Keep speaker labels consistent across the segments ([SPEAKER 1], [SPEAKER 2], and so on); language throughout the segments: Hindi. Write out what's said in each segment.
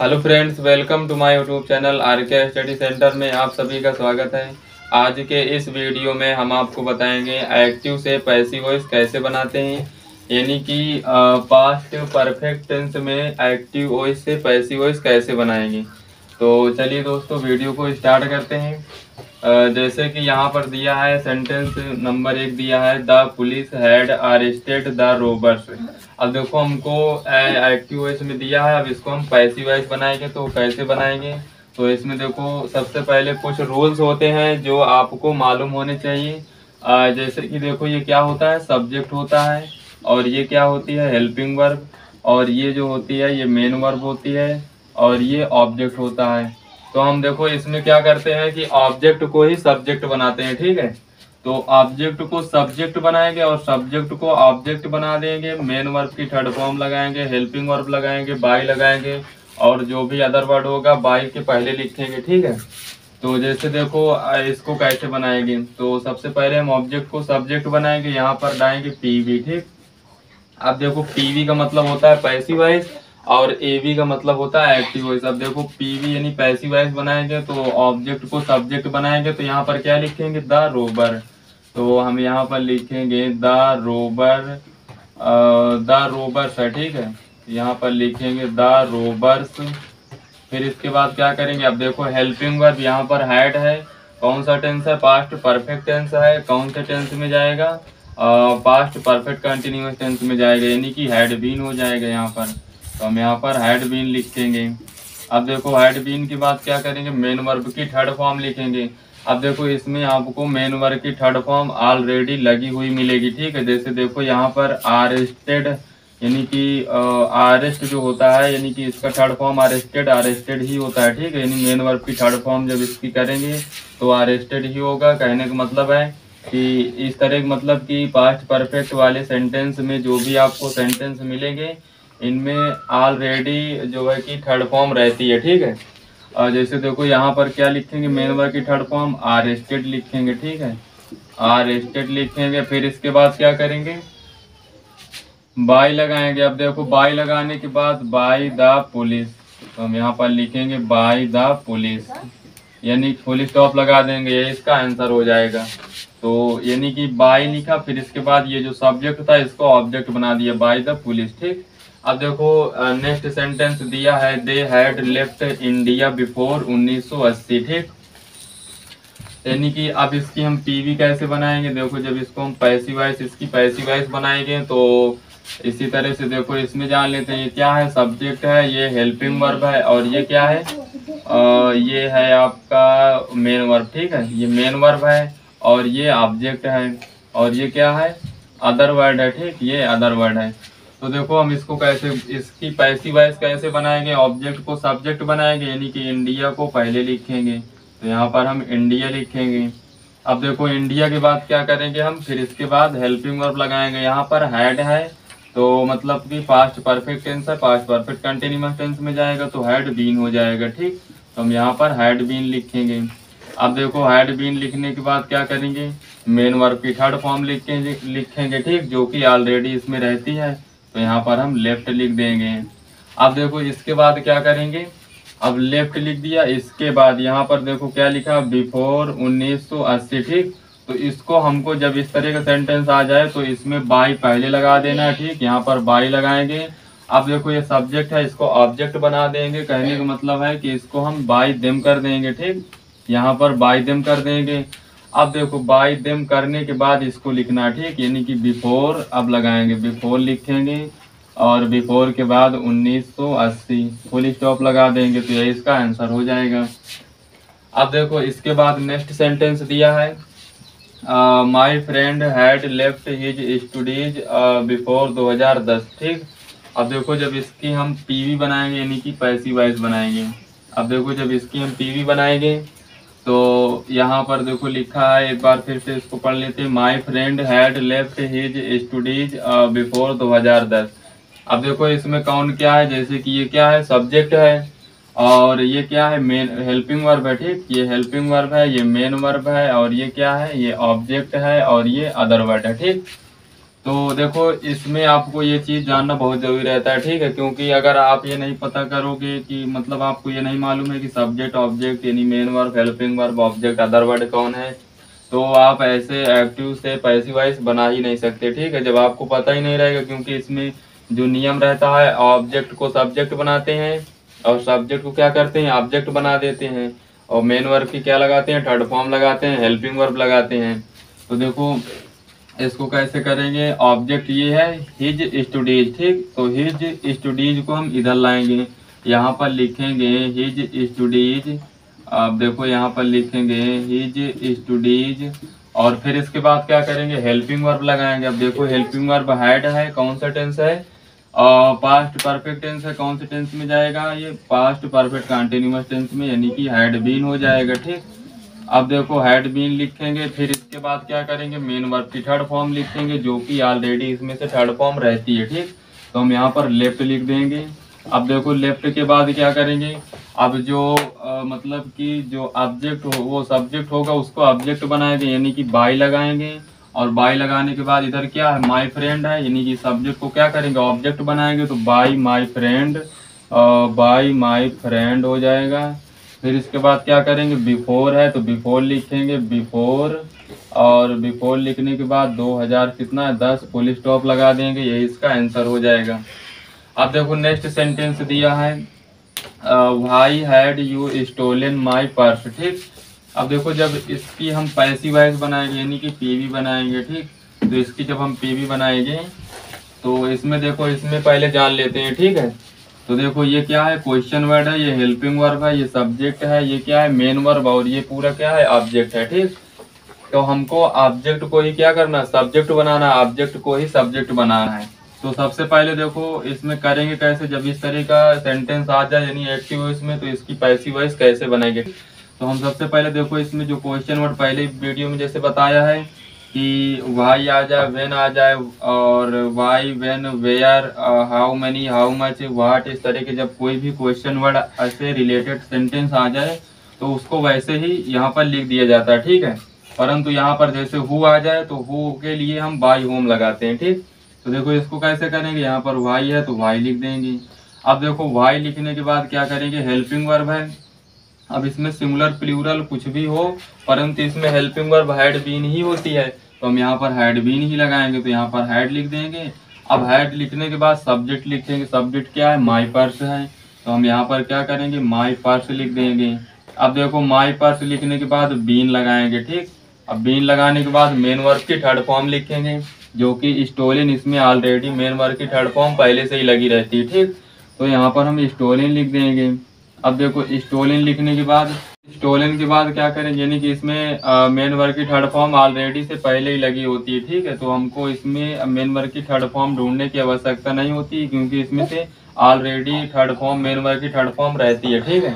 [SPEAKER 1] Hello friends, welcome to my YouTube channel RK study centre में आप सभी का स्वागत है। आज के इस वीडियो में हम आपको बताएंगे एक्टिव से पैसिव वॉइस कैसे बनाते हैं, यानी कि पास्ट परफेक्ट टेंस में एक्टिव वॉइस से पैसिव वॉइस कैसे बनाएंगे। तो चलिए दोस्तों, वीडियो को स्टार्ट करते हैं। जैसे कि यहाँ पर दिया है सेंटेंस नंबर 1 दिया है, the police had arrested the robbers. अब देखो हमको एक्टिव वॉइस में दिया है, अब इसको हम पैसिव वॉइस बनाएंगे। तो कैसे बनाएंगे, तो इसमें देखो सबसे पहले कुछ रूल्स होते हैं जो आपको मालूम होने चाहिए। जैसे कि देखो ये क्या होता है, सब्जेक्ट होता है, और ये क्या होती है, हेल्पिंग वर्ब, और ये जो होती है ये मेन वर्ब होती है, और ये ऑब्जेक्ट होता है। तो हम देखो इसमें क्या करते हैं कि ऑब्जेक्ट को ही सब्जेक्ट बनाते हैं, ठीक है। तो ऑब्जेक्ट को सब्जेक्ट बनाएंगे और सब्जेक्ट को ऑब्जेक्ट बना देंगे, मेन वर्ब की थर्ड फॉर्म लगाएंगे, हेल्पिंग वर्ब लगाएंगे, बाय लगाएंगे, और जो भी अदर वर्ड होगा बाय के पहले लिखेंगे, ठीक है। तो जैसे देखो इसको कैसे बनाएंगे, तो सबसे पहले हम ऑब्जेक्ट को सब्जेक्ट बनाएंगे, यहाँ पर डालेंगे पीवी, ठीक। अब देखो पीवी का मतलब होता है पैसिव वॉइस और एवी का मतलब होता है एक्टिव वॉइस। अब देखो पीवी यानी पैसिव वॉइस बनाएंगे तो ऑब्जेक्ट को सब्जेक्ट बनाएंगे, तो यहाँ पर क्या लिखेंगे, द रोबर। तो हम यहाँ पर लिखेंगे द रोबर, द रोबर्स है, ठीक है। यहाँ पर लिखेंगे द रोबर्स। फिर इसके बाद क्या करेंगे, अब देखो हेल्पिंग वर्ब यहाँ पर हैड है, कौन सा टेंस है, पास्ट परफेक्ट टेंस है, कौन से टेंस में जाएगा, पास्ट परफेक्ट कंटिन्यूअस टेंस में जाएगा, यानी कि हैड बीन हो जाएगा यहाँ पर। तो हम यहाँ पर हैड बीन लिखेंगे। अब देखो हैड बीन के बाद क्या करेंगे, मेन वर्ब की थर्ड फॉर्म लिखेंगे। अब देखो इसमें आपको मेन वर्ब की थर्ड फॉर्म ऑलरेडी लगी हुई मिलेगी, ठीक है। जैसे देखो यहाँ पर अरेस्टेड, यानी कि अरेस्ट जो होता है, यानी कि इसका थर्ड फॉर्म अरेस्टेड, अरेस्टेड ही होता है, ठीक है। यानी मेन वर्ब की थर्ड फॉर्म जब इसकी करेंगे तो अरेस्टेड ही होगा। कहने का मतलब है कि इस तरह मतलब कि पास्ट परफेक्ट वाले सेंटेंस में जो भी आपको सेंटेंस मिलेंगे इनमें ऑलरेडी जो है कि थर्ड फॉर्म रहती है, ठीक है। और जैसे देखो यहाँ पर क्या लिखेंगे, मेन वर्ब की थर्ड फॉर्म अरेस्टेड लिखेंगे, ठीक है, अरेस्टेड लिखेंगे। फिर इसके बाद क्या करेंगे, बाय लगाएंगे। अब देखो बाय लगाने के बाद बाय द पुलिस, तो हम यहाँ पर लिखेंगे बाय द पुलिस, यानी फुल स्टॉप लगा देंगे, ये इसका आंसर हो जाएगा। तो यानी कि बाय लिखा, फिर इसके बाद ये जो सब्जेक्ट था इसको ऑब्जेक्ट बना दिया, बाय द पुलिस, ठीक। अब देखो नेक्स्ट सेंटेंस दिया है, they had left India before 1980, ठीक। यानी कि अब इसकी हम पीवी कैसे बनाएंगे, देखो जब इसको हम पैसिव वॉइस, इसकी पैसिव वॉइस बनाएंगे तो इसी तरह से देखो इसमें जान लेते हैं, ये क्या है, सब्जेक्ट है, ये हेल्पिंग वर्ब है, और ये क्या है, ये है आपका मेन वर्ब, ठीक है। ये मेन वर्ब है और ये ऑब्जेक्ट है, और ये क्या है, अदर वर्ड है, ठीक, ये अदर वर्ड है। तो देखो हम इसको कैसे, इसकी पैसिव वॉइस कैसे बनाएंगे, ऑब्जेक्ट को सब्जेक्ट बनाएंगे, यानी कि इंडिया को पहले लिखेंगे, तो यहाँ पर हम इंडिया लिखेंगे। अब देखो इंडिया के बाद क्या करेंगे हम, फिर इसके बाद हेल्पिंग वर्ब लगाएंगे। यहाँ पर हैड है तो मतलब कि पास्ट परफेक्ट टेंस है, पास्ट परफेक्ट कंटिन्यूअस टेंस में जाएगा तो हैड बीन हो जाएगा, ठीक। तो हम यहाँ पर हैड बीन लिखेंगे। अब देखो हैड बीन लिखने के बाद क्या करेंगे, मेन वर्ब की थर्ड फॉर्म लिखेंगे, ठीक, जो कि ऑलरेडी इसमें रहती है, तो यहाँ पर हम लेफ्ट लिख देंगे। अब देखो इसके बाद क्या करेंगे, अब लेफ्ट लिख दिया, इसके बाद यहाँ पर देखो क्या लिखा, बिफोर 1980, ठीक। तो इसको हमको जब इस तरह का सेंटेंस आ जाए तो इसमें बाय पहले लगा देना है, ठीक, यहाँ पर बाय लगाएंगे। अब देखो ये सब्जेक्ट है, इसको ऑब्जेक्ट बना देंगे, कहने का मतलब है कि इसको हम बाय देम कर देंगे, ठीक, यहाँ पर बाय देम कर देंगे। अब देखो बाय देम करने के बाद इसको लिखना है, ठीक, यानी कि बिफोर अब लगाएंगे, बिफोर लिखेंगे, और बिफोर के बाद 1980 फुल स्टॉप लगा देंगे, तो ये इसका आंसर हो जाएगा। अब देखो इसके बाद नेक्स्ट सेंटेंस दिया है, my friend had left his studies before 2010, ठीक। अब देखो जब इसकी हम पीवी बनाएंगे, यानी कि पैसिव वॉइस बनाएंगे। अब देखो जब इसकी हम पीवी बनाएंगे तो यहाँ पर देखो लिखा है, एक बार फिर से इसको पढ़ लेते हैं, my friend had left his studies before 2010। अब देखो इसमें कौन क्या है, जैसे कि ये क्या है, सब्जेक्ट है, और ये क्या है, मेन हेल्पिंग वर्ब है, ठीक, ये हेल्पिंग वर्ब है, ये मेन वर्ब है, और ये क्या है, ये ऑब्जेक्ट है, और ये अदर वर्ड है, ठीक। तो देखो इसमें आपको ये चीज़ जानना बहुत ज़रूरी रहता है, ठीक है, क्योंकि अगर आप ये नहीं पता करोगे कि मतलब आपको ये नहीं मालूम है कि सब्जेक्ट ऑब्जेक्ट यानी main verb helping verb object other word कौन है, तो आप ऐसे एक्टिव से पैसिव वॉइस बना ही नहीं सकते, ठीक है, जब आपको पता ही नहीं रहेगा। क्योंकि इसमें जो नियम रहता है, ऑब्जेक्ट को सब्जेक्ट बनाते हैं और सब्जेक्ट को क्या करते हैं, ऑब्जेक्ट बना देते हैं, और मेन वर्ब की क्या लगाते हैं, थर्ड फॉर्म लगाते हैं, हेल्पिंग वर्ब लगाते हैं। तो देखो इसको कैसे करेंगे, ऑब्जेक्ट ये है हिज स्टडीज, ठीक, तो हिज स्टडीज को हम इधर लाएंगे, यहाँ पर लिखेंगे हिज स्टडीज। अब देखो यहाँ पर लिखेंगे हिज स्टडीज, और फिर इसके बाद क्या करेंगे, हेल्पिंग वर्ब लगाएंगे। अब देखो हेल्पिंग वर्ब हैड है, कौन सा टेंस है, पास्ट परफेक्ट टेंस है, कौन से टेंस में जाएगा, ये पास्ट परफेक्ट कंटिन्यूअस टेंस में, यानी कि हैड बीन हो जाएगा, ठीक। अब देखो हैड बीन लिखेंगे, फिर इसके बाद क्या करेंगे, मेन वर्ब की थर्ड फॉर्म लिखेंगे, जो कि ऑलरेडी इसमें से थर्ड फॉर्म रहती है, ठीक। तो हम यहाँ पर लेफ्ट लिख देंगे। अब देखो लेफ्ट के बाद क्या करेंगे, अब जो मतलब कि जो ऑब्जेक्ट हो वो सब्जेक्ट होगा, उसको ऑब्जेक्ट बनाएंगे, यानी कि बाय लगाएंगे, और बाय लगाने के बाद इधर क्या है, माय फ्रेंड है, यानी कि सब्जेक्ट को क्या करेंगे, ऑब्जेक्ट बनाएंगे, तो by my friend, by my friend हो जाएगा। फिर इसके बाद क्या करेंगे, बिफोर है तो बिफोर लिखेंगे, बिफोर, और बिफोर लिखने के बाद 2000 कितना है 10 फुल स्टॉप लगा देंगे, यही इसका आंसर हो जाएगा। अब देखो नेक्स्ट सेंटेंस दिया है, why had you stolen my purse, ठीक। अब देखो जब इसकी हम पैसिव वॉइस बनाएंगे, यानी कि पीवी बनाएंगे, ठीक, तो इसकी जब हम पीवी बनाएंगे तो इसमें देखो, इसमें पहले जान लेते हैं, ठीक है। तो देखो ये क्या है, क्वेश्चन वर्ड है, ये हेल्पिंग वर्ब है, ये सब्जेक्ट है, ये क्या है, मेन वर्ब, और ये पूरा क्या है, ऑब्जेक्ट है, ठीक। तो हमको ऑब्जेक्ट को ही क्या करना, सब्जेक्ट बनाना है, ऑब्जेक्ट को ही सब्जेक्ट बनाना है। तो सबसे पहले देखो इसमें करेंगे कैसे, जब इस तरह का सेंटेंस आ जाए यानी एक्टिव वॉइस में, तो इसकी पैसिव वॉइस कैसे बनेंगे। तो हम सबसे पहले देखो इसमें जो क्वेश्चन वर्ड पहले वीडियो में जैसे बताया है कि वाई आ जाए, वेन आ जाए, और why, when, where, how many, how much, what, इस तरह के जब कोई भी क्वेश्चन वर्ड ऐसे रिलेटेड सेंटेंस आ जाए तो उसको वैसे ही यहाँ पर लिख दिया जाता है, ठीक है। परंतु यहाँ पर जैसे हु आ जाए तो हु के लिए हम बाई होम लगाते हैं, ठीक। तो देखो इसको कैसे करेंगे, यहाँ पर वाई है तो वाई लिख देंगे। अब देखो वाई लिखने के बाद क्या करेंगे, हेल्पिंग वर्ब है, अब इसमें सिंगुलर प्लूरल कुछ भी हो, परंतु इसमें हेल्पिंग वर्ब हैड बीन ही होती है, तो हम यहाँ पर हैड बीन ही लगाएंगे, तो यहाँ पर हैड लिख देंगे। अब हैड लिखने के बाद सब्जेक्ट लिखेंगे, सब्जेक्ट क्या है, माई पर्स है, तो हम यहाँ पर क्या करेंगे, माई पर्स लिख देंगे। अब देखो माई पर्स लिखने के बाद बीन लगाएंगे, ठीक। अब बीन लगाने के बाद मेन वर्ब की थर्ड फॉर्म लिखेंगे, जो कि स्टोलन, इसमें ऑलरेडी मेन वर्ब की थर्ड फॉर्म पहले से ही लगी रहती है, ठीक। तो यहाँ पर हम स्टोलन लिख देंगे। अब देखो स्टोलन लिखने के बाद, स्टोलन के बाद क्या करें, यानी कि इसमें मेन वर्ब की थर्ड फॉर्म ऑलरेडी से पहले ही लगी होती है, ठीक है। तो हमको इसमें मेन वर्ब की थर्ड फॉर्म ढूंढने की आवश्यकता नहीं होती, क्योंकि इसमें से already third form, main verb की थर्ड फॉर्म रहती है, ठीक है।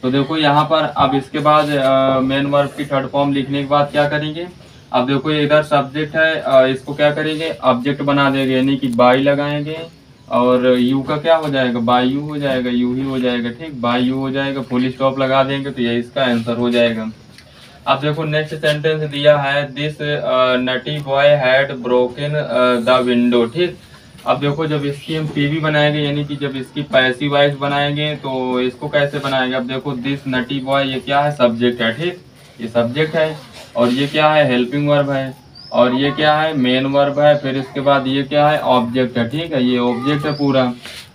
[SPEAKER 1] तो देखो यहाँ पर अब इसके बाद मेन वर्ब की थर्ड फॉर्म लिखने के बाद क्या करेंगे, अब देखो ये इधर सब्जेक्ट है, इसको क्या करेंगे, ऑब्जेक्ट बना देंगे, यानी कि बाई लगाएंगे, और यू का क्या हो जाएगा, बाई यू हो जाएगा, यू ही हो जाएगा, ठीक, बाई यू हो जाएगा, फुल स्टॉप लगा देंगे, तो ये इसका आंसर हो जाएगा। अब देखो नेक्स्ट सेंटेंस दिया है, this naughty boy had broken the window, ठीक। अब देखो जब इसकी हम पीवी बनाएंगे, यानी कि जब इसकी पैसिव वॉइस बनाएंगे, तो इसको कैसे बनाएंगे, अब देखो दिस नटी बॉय, ये क्या है, सब्जेक्ट है, ठीक, ये सब्जेक्ट है, और ये क्या है, हेल्पिंग वर्ब है, और ये क्या है, मेन वर्ब है, फिर इसके बाद ये क्या है, ऑब्जेक्ट है, ठीक है, ये ऑब्जेक्ट है पूरा।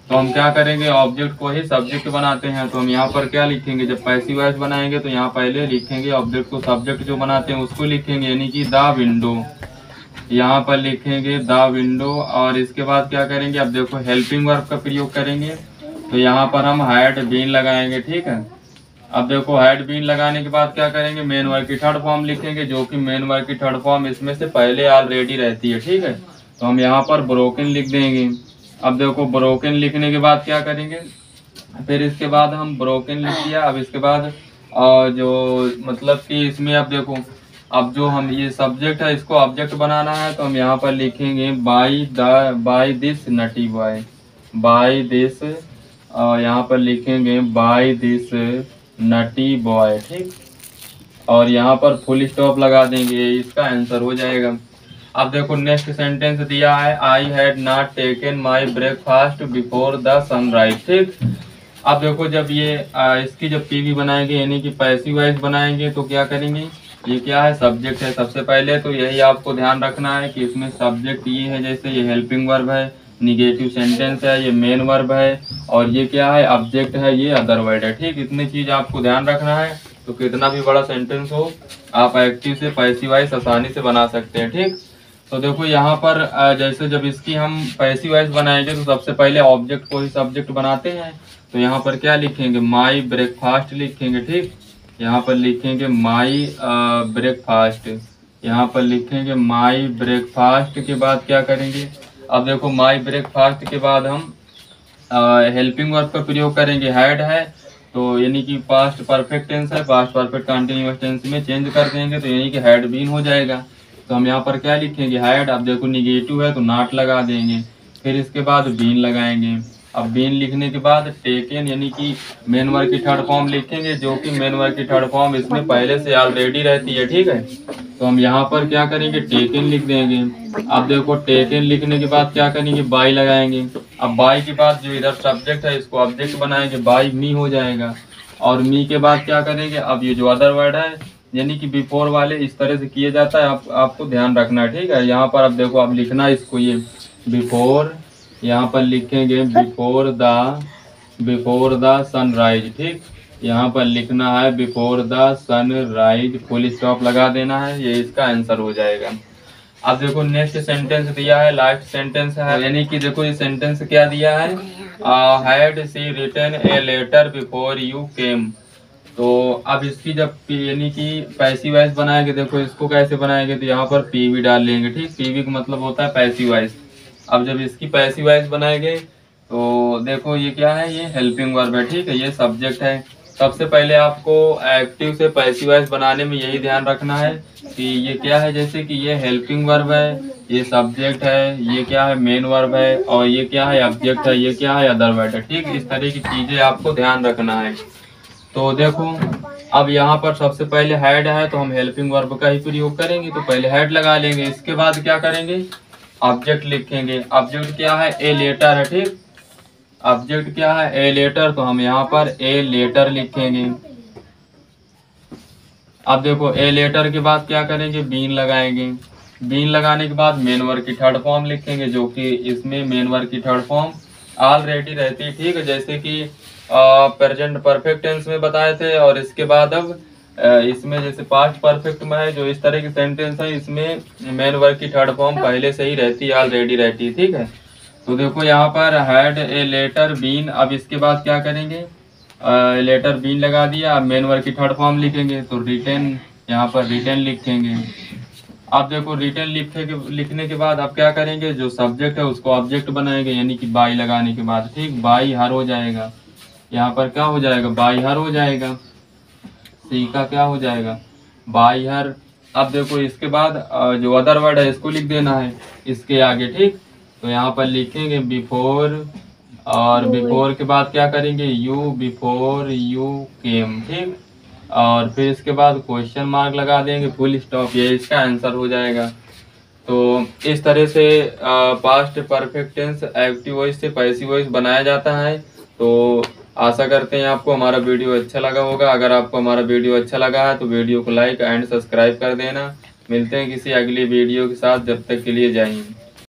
[SPEAKER 1] तो हम क्या करेंगे, ऑब्जेक्ट को ही सब्जेक्ट बनाते हैं, तो हम यहाँ पर क्या लिखेंगे, जब पैसिव वॉइस बनाएंगे तो यहाँ पहले लिखेंगे ऑब्जेक्ट को, सब्जेक्ट जो बनाते हैं उसको लिखेंगे, यानी कि द विंडो, यहाँ पर लिखेंगे द विंडो, और इसके बाद क्या करेंगे, अब देखो हेल्पिंग वर्ब का प्रयोग करेंगे, तो यहाँ पर हम हैड बीन लगाएंगे, ठीक है। अब देखो हैड बीन लगाने के बाद क्या करेंगे, मेन वर्ब की थर्ड फॉर्म लिखेंगे, जो कि मेन वर्ब की थर्ड फॉर्म इसमें से पहले ऑलरेडी रहती है, ठीक है। तो हम यहाँ पर ब्रोकन लिख देंगे। अब देखो ब्रोकन लिखने के बाद क्या करेंगे, फिर इसके बाद हम ब्रोकन लिख दिया। अब इसके बाद जो मतलब कि इसमें अब देखो, अब जो हम ये सब्जेक्ट है इसको ऑब्जेक्ट बनाना है, तो हम यहाँ पर लिखेंगे by this naughty boy, by this, यहाँ पर लिखेंगे बाय दिस नटी बॉय, ठीक, और यहाँ पर फुल स्टॉप लगा देंगे, इसका आंसर हो जाएगा। अब देखो नेक्स्ट सेंटेंस दिया है, I had not taken my breakfast before the sunrise. ठीक, अब देखो जब ये इसकी जब पीवी बनाएंगे यानी कि पैसिव वॉइस बनाएंगे तो क्या करेंगे, ये क्या है, सब्जेक्ट है सबसे पहले। तो यही आपको ध्यान रखना है कि इसमें सब्जेक्ट ये है, जैसे ये हेल्पिंग वर्ब है, निगेटिव सेंटेंस है, ये मेन वर्ब है, और ये क्या है, ऑब्जेक्ट है, ये अदर वर्ड है। ठीक, इतनी चीज आपको ध्यान रखना है। तो कितना भी बड़ा सेंटेंस हो आप एक्टिव से पैसिव वॉइस आसानी से बना सकते हैं। ठीक, तो देखो यहाँ पर जैसे जब इसकी हम पैसिव वॉइस बनाएंगे तो सबसे पहले ऑब्जेक्ट को ही सब्जेक्ट बनाते हैं। तो यहाँ पर क्या लिखेंगे, माई ब्रेकफास्ट लिखेंगे। ठीक, यहाँ पर लिखेंगे माई ब्रेकफास्ट, यहाँ पर लिखेंगे माई ब्रेकफास्ट के बाद क्या करेंगे, अब देखो माई ब्रेकफास्ट के बाद हम हेल्पिंग वर्ब का प्रयोग करेंगे, हैड है तो यानी कि पास्ट परफेक्ट टेंस है, पास्ट परफेक्ट कंटिन्यूअस टेंस में चेंज कर देंगे तो यानी कि हैड बीन हो जाएगा। तो हम यहाँ पर क्या लिखेंगे, हैड, अब देखो निगेटिव है तो नॉट लगा देंगे, फिर इसके बाद बीन लगाएंगे। अब बीन लिखने के बाद टेकन यानी कि मेन वर्ब की थर्ड फॉर्म लिखेंगे, जो कि मेन वर्ब की थर्ड फॉर्म इसमें पहले से ऑलरेडी रहती है। ठीक है, तो हम यहाँ पर क्या करेंगे, टेकन लिख देंगे। अब देखो टेकन लिखने के बाद क्या करेंगे, बाई लगाएंगे। अब बाई के बाद जो इधर सब्जेक्ट है इसको ऑब्जेक्ट बनाएंगे, बाई मी हो जाएगा। और मी के बाद क्या करेंगे, अब ये जो अदर वर्ड है यानी कि बिफोर वाले इस तरह से किए जाता है, आपको ध्यान रखना है। ठीक है, यहाँ पर अब देखो अब लिखना है इसको, ये बिफोर, यहाँ पर लिखेंगे बिफोर द सनराइज। ठीक, यहाँ पर लिखना है before the sunrise, full stop लगा देना है, ये इसका आंसर हो जाएगा। अब देखो नेक्स्ट सेंटेंस दिया है, लास्ट सेंटेंस है, यानी कि देखो ये सेंटेंस क्या दिया है, had she written a letter before you came. तो अब इसकी जब यानी कि पैसिव वॉइस बनाएंगे, देखो इसको कैसे बनाएंगे, तो यहाँ पर पीवी डाल लेंगे। ठीक, पीवी का मतलब होता है पैसिव वॉइस। अब जब इसकी पैसिव वॉइस बनाएंगे तो देखो ये क्या है, ये हेल्पिंग वर्ब है। ठीक है, ये सब्जेक्ट है। सबसे पहले आपको एक्टिव से पैसिव वॉइस बनाने में यही ध्यान रखना है कि ये क्या है, जैसे कि ये हेल्पिंग वर्ब है, ये सब्जेक्ट है, ये क्या है, मेन वर्ब है, और ये क्या है, ऑब्जेक्ट है, ये क्या है, अदर वर्ड है। ठीक, इस तरह की चीजें आपको ध्यान रखना है। तो देखो अब यहाँ पर सबसे पहले हेड है तो हम हेल्पिंग वर्ब का ही प्रयोग करेंगे, तो पहले हेड लगा लेंगे। इसके बाद क्या करेंगे, ऑब्जेक्ट लिखेंगे। ऑब्जेक्ट क्या है, ए लेटर है। ठीक, ऑब्जेक्ट क्या है, ए लेटर, तो हम यहाँ पर ए लेटर लिखेंगे। अब देखो ए लेटर के बाद क्या करेंगे, बीन लगाएंगे। बीन लगाने के बाद मेन वर्ब की थर्ड फॉर्म लिखेंगे, जो कि इसमें मेन वर्ब की थर्ड फॉर्म ऑलरेडी रहती है। ठीक है, जैसे कि प्रेजेंट परफेक्ट टेंस में बताए थे, और इसके बाद अब इसमें जैसे पास्ट परफेक्ट में है, जो इस तरह की सेंटेंस है इसमें मेन वर्ब की थर्ड फॉर्म पहले से ही रहती है, ऑलरेडी रहती है। ठीक है, तो देखो यहाँ पर हैड ए लेटर बीन, अब इसके बाद क्या करेंगे, लेटर बीन लगा दिया, अब मेन वर्ब की थर्ड फॉर्म लिखेंगे, तो रिटन, यहाँ पर रिटन लिखेंगे। अब देखो रिटन लिखने के बाद अब क्या करेंगे, जो सब्जेक्ट है उसको ऑब्जेक्ट बनाएंगे, यानी कि बाई लगाने के बाद। ठीक, बाई हर हो जाएगा, यहाँ पर क्या हो जाएगा, बाई हर हो जाएगा, सी का क्या हो जाएगा, बाई हर। अब देखो इसके बाद जो अदर वर्ड है इसको लिख देना है इसके आगे। ठीक, तो यहाँ पर लिखेंगे बिफोर, और बिफोर के बाद क्या करेंगे, यू, बिफोर यू केम। ठीक, और फिर इसके बाद क्वेश्चन मार्क लगा देंगे, फुल स्टॉप, ये इसका आंसर हो जाएगा। तो इस तरह से past perfect tense active voice से पैसिव वॉइस बनाया जाता है। तो आशा करते हैं आपको हमारा वीडियो अच्छा लगा होगा। अगर आपको हमारा वीडियो अच्छा लगा है तो वीडियो को लाइक एंड सब्सक्राइब कर देना। मिलते हैं किसी अगली वीडियो के साथ, जब तक के लिए जय हिंद।